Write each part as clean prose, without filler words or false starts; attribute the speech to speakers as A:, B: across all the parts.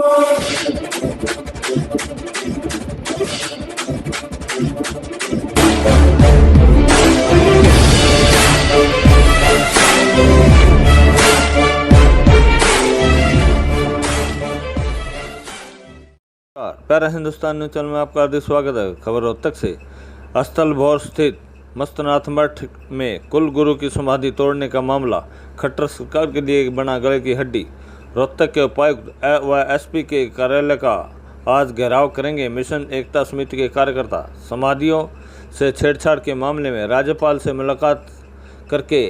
A: प्यारा Hindustan news channel में आपका हार्दिक स्वागत है। खबर रोहतक से। स्थल भौर स्थित मस्तनाथ मठ में कुल गुरु की समाधि तोड़ने का मामला खट्टर सरकार के लिए बना गले की हड्डी। रोहतक के उपायुक्त व एसपी के कार्यालय का आज घेराव करेंगे मिशन एकता समिति के कार्यकर्ता। समाधियों से छेड़छाड़ के मामले में राज्यपाल से मुलाकात करके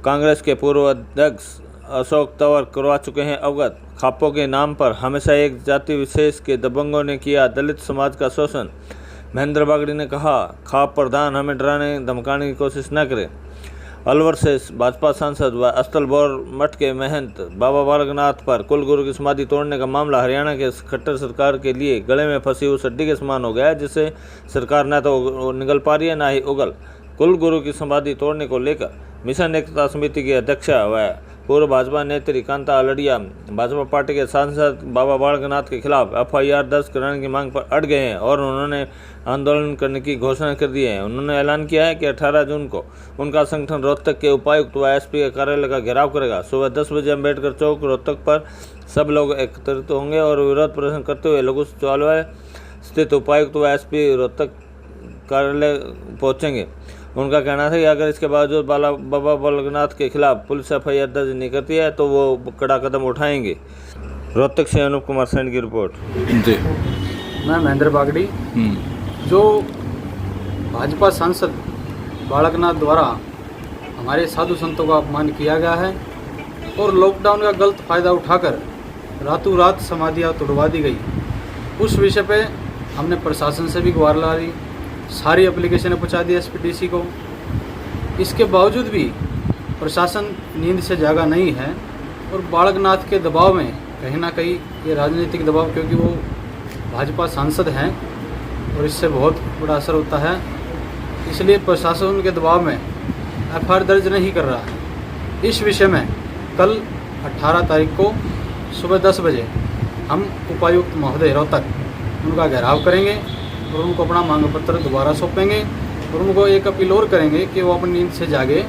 A: कांग्रेस के पूर्व अध्यक्ष अशोक तंवर करवा चुके हैं अवगत। खापों के नाम पर हमेशा एक जाति विशेष के दबंगों ने किया दलित समाज का शोषण। महेंद्र बागड़ी ने कहा, खाप प्रधान हमें डराने धमकाने की कोशिश न करें। अलवर से भाजपा सांसद व स्थल भौर मठ के महंत बाबा बालकनाथ पर कुल गुरु की समाधि तोड़ने का मामला हरियाणा के खट्टर सरकार के लिए गले में फंसी उस हड्डी के समान हो गया है, जिससे सरकार न तो निगल पा रही है न ही उगल। कुल गुरु की समाधि तोड़ने को लेकर मिशन एकता समिति की अध्यक्षा व पूर्व भाजपा नेत्री कांता आलड़िया भाजपा पार्टी के सांसद बाबा बालकनाथ के खिलाफ एफआईआर दर्ज कराने की मांग पर अड़ गए हैं और उन्होंने आंदोलन करने की घोषणा कर दी है। उन्होंने ऐलान किया है कि 18 जून को उनका संगठन रोहतक के उपायुक्त व एसपी के कार्यालय का घेराव करेगा। सुबह 10 बजे अम्बेडकर चौक रोहतक पर सब लोग एकत्रित होंगे और विरोध प्रदर्शन करते हुए लघु सचिवालय स्थित उपायुक्त व एसपी रोहतक कार्यालय पहुँचेंगे। उनका कहना था कि अगर इसके बावजूद बाबा बालकनाथ के खिलाफ पुलिस एफआईआर दर्ज नहीं करती है तो वो कड़ा कदम उठाएंगे। रोहतक से अनूप कुमार सैन की रिपोर्ट।
B: जी, मैं महेंद्र बागड़ी। जो भाजपा सांसद बालकनाथ द्वारा हमारे साधु संतों का अपमान किया गया है और लॉकडाउन का गलत फ़ायदा उठाकर रातों रात समाधियाँ तोड़वा दी गई, उस विषय पे हमने प्रशासन से भी गुहार लाई, सारी एप्लीकेशनें पहुंचा दी एसपीडीसी को। इसके बावजूद भी प्रशासन नींद से जागा नहीं है और बालकनाथ के दबाव में कहीं ना कहीं ये राजनीतिक दबाव, क्योंकि वो भाजपा सांसद हैं और इससे बहुत बड़ा असर होता है, इसलिए प्रशासन के दबाव में एफआईआर दर्ज नहीं कर रहा है। इस विषय में कल 18 तारीख को सुबह 10 बजे हम उपायुक्त महोदय रोहतक उनका घेराव करेंगे और उनको अपना मांग पत्र दोबारा सौंपेंगे और उनको एक अपील और करेंगे कि वो अपनी नींद से जागे,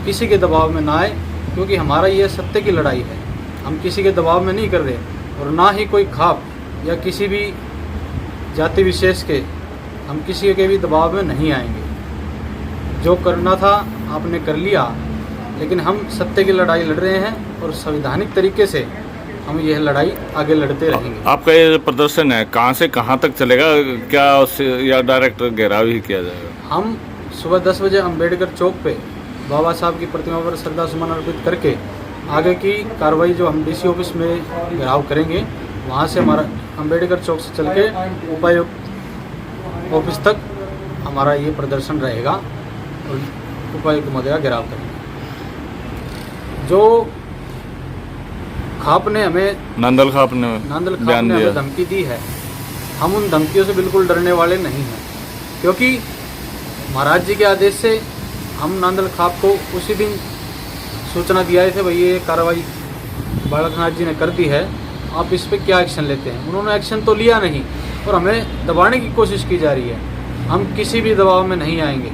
B: किसी के दबाव में ना आए, क्योंकि हमारा ये सत्य की लड़ाई है। हम किसी के दबाव में नहीं कर रहे और ना ही कोई खाप या किसी भी जाति विशेष के हम किसी के भी दबाव में नहीं आएंगे। जो करना था आपने कर लिया, लेकिन हम सत्य की लड़ाई लड़ रहे हैं और संवैधानिक तरीके से हम यह लड़ाई आगे लड़ते रहेंगे।
A: आपका ये प्रदर्शन है कहाँ से कहाँ तक चलेगा, क्या उससे या डायरेक्ट घेराव ही किया जाएगा?
B: हम सुबह 10 बजे अम्बेडकर चौक पे बाबा साहब की प्रतिमा पर श्रद्धा सुमन अर्पित करके आगे की कार्रवाई जो हम डीसी ऑफिस में घेराव करेंगे, वहाँ से हमारा अम्बेडकर चौक से चल के उपायुक्त ऑफिस तक हमारा ये प्रदर्शन रहेगा और उपायुक्त महोदय का घेराव करेंगे। जो खाप ने हमें
A: नांदल खाप ने
B: हमें धमकी दी है, हम उन धमकियों से बिल्कुल डरने वाले नहीं हैं, क्योंकि महाराज जी के आदेश से हम नांदल खाप को उसी दिन सूचना दिया थे, भाई ये कार्रवाई बालकनाथ जी ने कर दी है, आप इस पर क्या एक्शन लेते हैं। उन्होंने एक्शन तो लिया नहीं और हमें दबाने की कोशिश की जा रही है। हम किसी भी दबाव में नहीं आएंगे।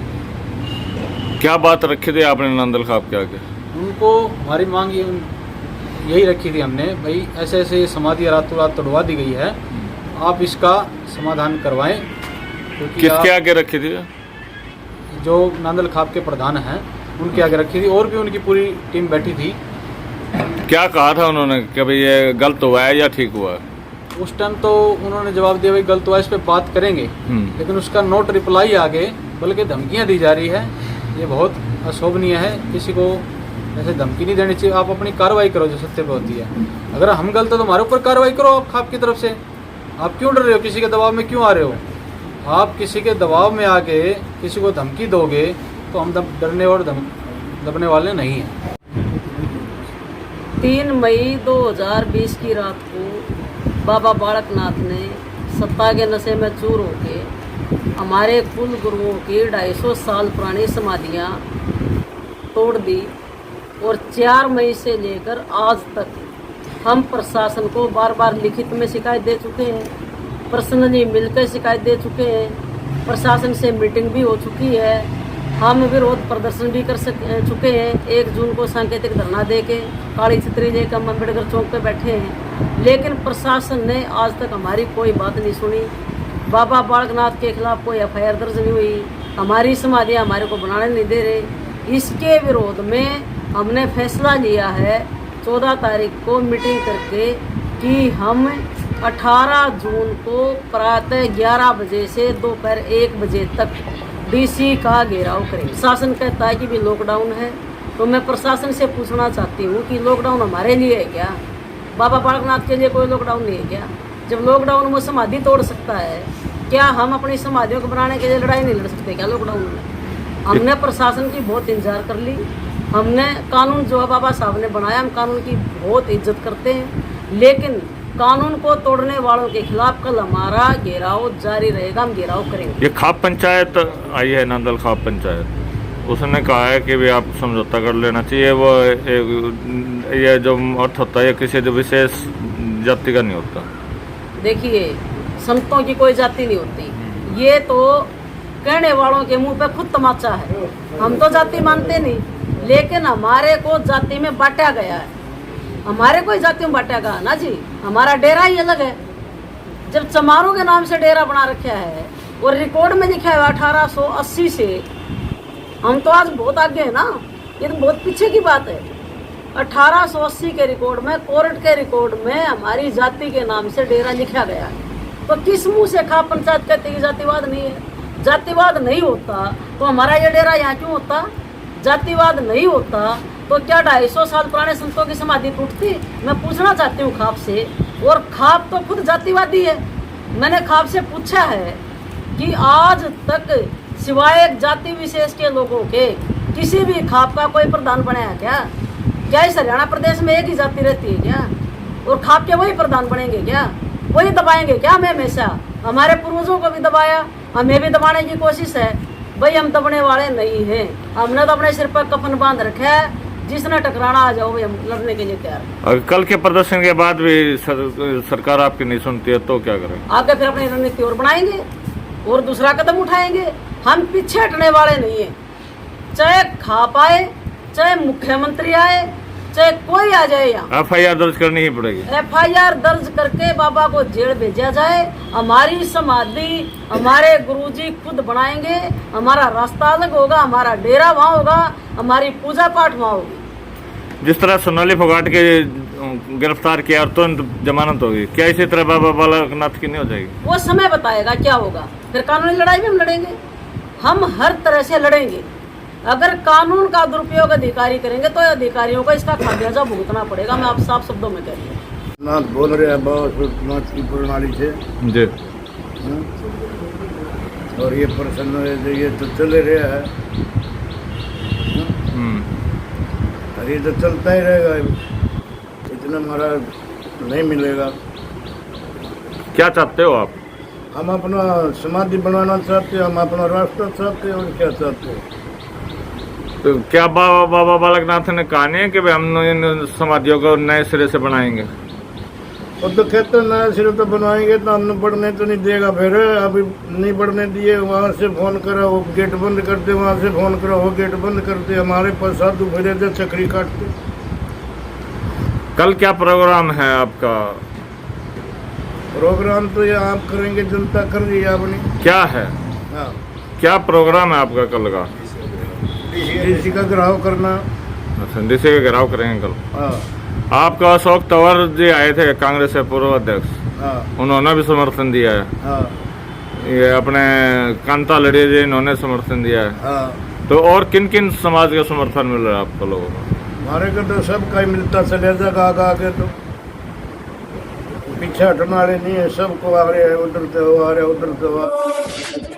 A: क्या बात रखी थी आपने नांदल खाप के आगे?
B: उनको हमारी मांग यही रखी थी हमने, भाई ऐसे ऐसे समाधि रातों रात तोड़वा दी गई है, आप इसका समाधान करवाएं।
A: किसके आगे रखी थी?
B: जो नांदल खाप के प्रधान हैं उनके आगे रखी थी और भी उनकी पूरी टीम बैठी थी।
A: क्या कहा था उन्होंने कि भाई ये गलत हुआ है या ठीक हुआ है?
B: उस टाइम तो उन्होंने जवाब दिया भाई गलत हुआ, इस पर बात करेंगे, लेकिन उसका नोट रिप्लाई आगे बल्कि धमकियाँ दी जा रही है। ये बहुत अशोभनीय है, किसी को ऐसे धमकी नहीं देनी चाहिए। आप अपनी कार्रवाई करो जो सत्य पे होती है। अगर हम गलत है तो हमारे ऊपर कार्रवाई करो आप खाप की तरफ से। आप क्यों डर रहे हो? किसी के दबाव में क्यों आ रहे हो? आप किसी के दबाव में आके किसी को धमकी दोगे तो हम डरने और दबने वाले नहीं हैं।
C: 3 मई 2020 की रात को बाबा बालकनाथ ने सत्ता के नशे में चूर होके हमारे कुल गुरुओं की 250 साल पुरानी समाधियाँ तोड़ दी और 4 मई से लेकर आज तक हम प्रशासन को बार बार लिखित में शिकायत दे चुके हैं, पर्सनली मिलकर शिकायत दे चुके हैं, प्रशासन से मीटिंग भी हो चुकी है, हम विरोध प्रदर्शन भी कर चुके हैं। 1 जून को सांकेतिक धरना दे के काली छतरी लेकर हम अम्बेडकर चौक पे बैठे हैं, लेकिन प्रशासन ने आज तक हमारी कोई बात नहीं सुनी। बाबा बालकनाथ के खिलाफ कोई FIR दर्ज नहीं हुई, हमारी समाधियाँ हमारे को बनाने नहीं दे रहे। इसके विरोध में हमने फैसला लिया है 14 तारीख को मीटिंग करके कि हम 18 जून को प्रातः 11 बजे से दोपहर 1 बजे तक DC का घेराव करें। शासन कहता है कि भी लॉकडाउन है, तो मैं प्रशासन से पूछना चाहती हूँ कि लॉकडाउन हमारे लिए है क्या? बाबा बालकनाथ के लिए कोई लॉकडाउन नहीं है क्या? जब लॉकडाउन में समाधि तोड़ सकता है, क्या हम अपनी समाधियों को बनाने के लिए लड़ाई नहीं लड़ सकते क्या लॉकडाउन में? हमने प्रशासन की बहुत इंतजार कर ली। हमने कानून जो है बाबा साहब ने बनाया, हम कानून की बहुत इज्जत करते हैं, लेकिन कानून को तोड़ने वालों के खिलाफ कल हमारा घेराव जारी रहेगा, हम घेराव करेंगे।
A: ये खाप पंचायत आई है, नांदल खाप पंचायत, उसने कहा है कि भी आप समझौता कर लेना चाहिए। वो ये जो अर्थ होता है किसी जो विशेष जाति का नहीं होता।
C: देखिए, संतों की कोई जाति नहीं होती, ये तो कहने वालों के मुंह पे खुद तमाचा है। हम तो जाति मानते नहीं, लेकिन हमारे को जाति में बांटा गया है। हमारे को जाति में बांटा गया ना जी, हमारा डेरा ही अलग है। जब चमारों के नाम से डेरा बना रखा है और रिकॉर्ड में लिखा है 1880 से, हम तो आज बहुत आगे है ना, ये तो बहुत पीछे की बात है। 1880 के रिकॉर्ड में, कोर्ट के रिकॉर्ड में हमारी जाति के नाम से डेरा लिखा गया है। तो किस मुंह से खाप पंचायत कहते हैं जातिवाद नहीं है? जातिवाद नहीं होता तो हमारा ये डेरा यहाँ क्यों होता? जातिवाद नहीं होता तो क्या 250 साल पुराने संतों की समाधि टूटती? मैं पूछना चाहती हूँ खाप से, और खाप तो खुद जातिवादी है। मैंने खाप से पूछा है कि आज तक सिवाय एक जाति विशेष के लोगों के किसी भी खाप का कोई प्रधान बना है क्या? क्या इस हरियाणा प्रदेश में एक ही जाति रहती है क्या? और खाप के वही प्रधान बनेंगे क्या? वही दबाएंगे क्या? हमें हमेशा हमारे पूर्वजों को भी दबाया, हमें भी दबाने की कोशिश है। भाई हम दबने वाले नहीं हैं, हमने तो अपने सिर पर कफन बांध रखा है, जिसने टकराना आ जाओ, भाई हम लड़ने के लिए तैयार हैं।
A: और कल के प्रदर्शन के बाद भी सरकार आपकी नहीं सुनती है तो क्या करें?
C: आगे फिर अपनी रणनीति और बनाएंगे और दूसरा कदम उठाएंगे। हम पीछे हटने वाले नहीं है, चाहे खाप आए, चाहे मुख्यमंत्री आए, चाहे कोई आ जाए। यहाँ
A: FIR दर्ज करनी ही पड़ेगी।
C: FIR दर्ज करके बाबा को जेल भेजा जाए। हमारी समाधि हमारे गुरुजी खुद बनाएंगे, हमारा रास्ता अलग होगा, हमारा डेरा वहाँ होगा, हमारी पूजा पाठ वहाँ होगी।
A: जिस तरह सोनाली फोगाट के गिरफ्तार किया और तुरंत जमानत होगी, क्या इसी तरह बाबा बालकनाथ की नहीं हो जाएगी?
C: वो समय बताएगा क्या होगा। फिर कानूनी लड़ाई में हम लड़ेंगे, हम हर तरह से लड़ेंगे। अगर कानून का दुरुपयोग अधिकारी करेंगे तो अधिकारियों को इसका खामियाजा भुगतना पड़ेगा। मैं आप साफ शब्दों में कह रही हूँ।
D: नाथ बोल रहे हैं बाबा की प्रणाली से
A: जी।
D: और ये प्रसन्न ये तो चल रहा है, और ये तो चलता ही रहेगा, इतना हमारा नहीं मिलेगा।
A: क्या चाहते हो आप?
D: हम अपना समाधि बनाना चाहते हैं, हम अपना राष्ट्र चाहते हैं, और क्या चाहते हैं?
A: तो क्या बाबा बालकनाथ ने कहा नहीं है कि हम इन समाधियों को नए सिरे से बनाएंगे?
D: वो तो कहते नए सिरे तो बनवाएंगे, तो हमने बढ़ने तो नहीं देगा। फिर अभी नहीं बढ़ने दिए, वहाँ से फोन करा वो गेट बंद कर दे, वहाँ से फोन करा वो गेट बंद कर दे। हमारे पास साधु फिरे थे चक्री काटते।
A: कल क्या प्रोग्राम है आपका?
D: प्रोग्राम तो ये आप करेंगे, जनता कर रही है अपनी।
A: क्या है?
D: हाँ,
A: क्या प्रोग्राम है आपका कल का?
D: डीसी का घेराव करना।
A: अच्छा, डीसी का घेराव करेंगे कल।
D: हाँ
A: आपका अशोक तंवर जी आए थे, कांग्रेस के पूर्व अध्यक्ष,
D: हाँ
A: उन्होंने भी समर्थन दिया है।
D: हाँ
A: ये अपने कांता लड़े जी, इन्होंने समर्थन दिया है।
D: हाँ।
A: तो और किन किन समाज का समर्थन मिल रहा है आपको लोगों को?
D: हमारे को तो सबका ही मिलता चले जाएगा आगे, तो पीछे हटने वाले नहीं है, सबको आ रहे हैं, उधर से वो आ रहे, उधर से वो।